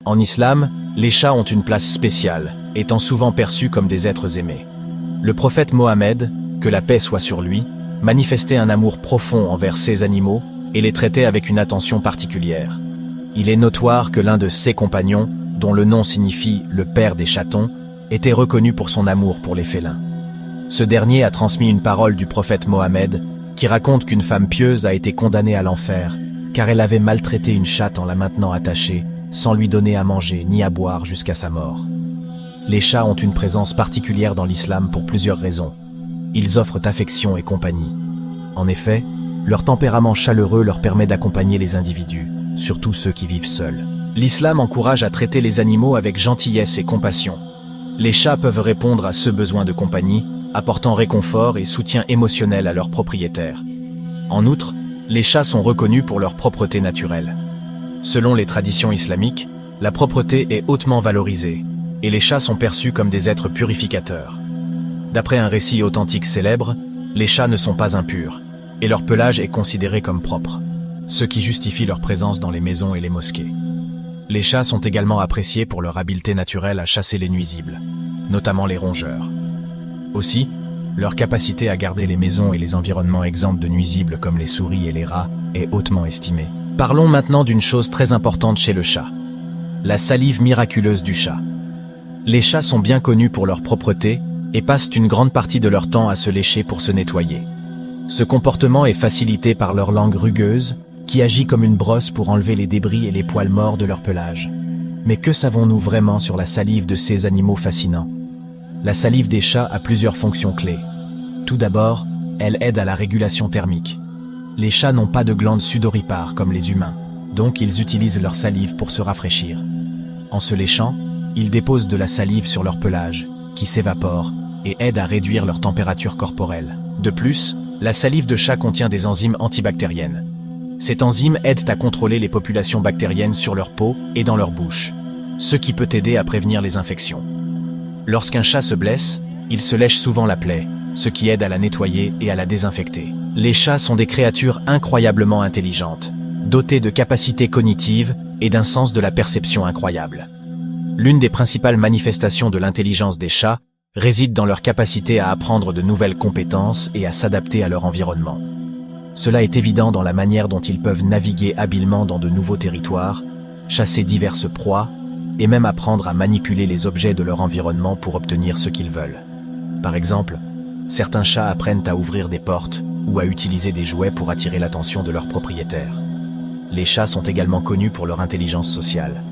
En islam, les chats ont une place spéciale, étant souvent perçus comme des êtres aimés. Le prophète Mohammed, que la paix soit sur lui, manifestait un amour profond envers ces animaux et les traitait avec une attention particulière. Il est notoire que l'un de ses compagnons, dont le nom signifie « le père des chatons », était reconnu pour son amour pour les félins. Ce dernier a transmis une parole du prophète Mohammed qui raconte qu'une femme pieuse a été condamnée à l'enfer car elle avait maltraité une chatte en la maintenant attachée, sans lui donner à manger ni à boire jusqu'à sa mort. Les chats ont une présence particulière dans l'islam pour plusieurs raisons. Ils offrent affection et compagnie. En effet, leur tempérament chaleureux leur permet d'accompagner les individus, surtout ceux qui vivent seuls. L'islam encourage à traiter les animaux avec gentillesse et compassion. Les chats peuvent répondre à ce besoin de compagnie, apportant réconfort et soutien émotionnel à leurs propriétaires. En outre, les chats sont reconnus pour leur propreté naturelle. Selon les traditions islamiques, la propreté est hautement valorisée, et les chats sont perçus comme des êtres purificateurs. D'après un récit authentique célèbre, les chats ne sont pas impurs, et leur pelage est considéré comme propre, ce qui justifie leur présence dans les maisons et les mosquées. Les chats sont également appréciés pour leur habileté naturelle à chasser les nuisibles, notamment les rongeurs. Aussi, leur capacité à garder les maisons et les environnements exempts de nuisibles comme les souris et les rats est hautement estimée. Parlons maintenant d'une chose très importante chez le chat. La salive miraculeuse du chat. Les chats sont bien connus pour leur propreté et passent une grande partie de leur temps à se lécher pour se nettoyer. Ce comportement est facilité par leur langue rugueuse, qui agit comme une brosse pour enlever les débris et les poils morts de leur pelage. Mais que savons-nous vraiment sur la salive de ces animaux fascinants? La salive des chats a plusieurs fonctions clés. Tout d'abord, elle aide à la régulation thermique. Les chats n'ont pas de glandes sudoripares comme les humains, donc ils utilisent leur salive pour se rafraîchir. En se léchant, ils déposent de la salive sur leur pelage, qui s'évapore et aide à réduire leur température corporelle. De plus, la salive de chat contient des enzymes antibactériennes. Ces enzymes aident à contrôler les populations bactériennes sur leur peau et dans leur bouche, ce qui peut aider à prévenir les infections. Lorsqu'un chat se blesse, il se lèche souvent la plaie, ce qui aide à la nettoyer et à la désinfecter. Les chats sont des créatures incroyablement intelligentes, dotées de capacités cognitives et d'un sens de la perception incroyable. L'une des principales manifestations de l'intelligence des chats réside dans leur capacité à apprendre de nouvelles compétences et à s'adapter à leur environnement. Cela est évident dans la manière dont ils peuvent naviguer habilement dans de nouveaux territoires, chasser diverses proies, et même apprendre à manipuler les objets de leur environnement pour obtenir ce qu'ils veulent. Par exemple, certains chats apprennent à ouvrir des portes ou à utiliser des jouets pour attirer l'attention de leurs propriétaires. Les chats sont également connus pour leur intelligence sociale.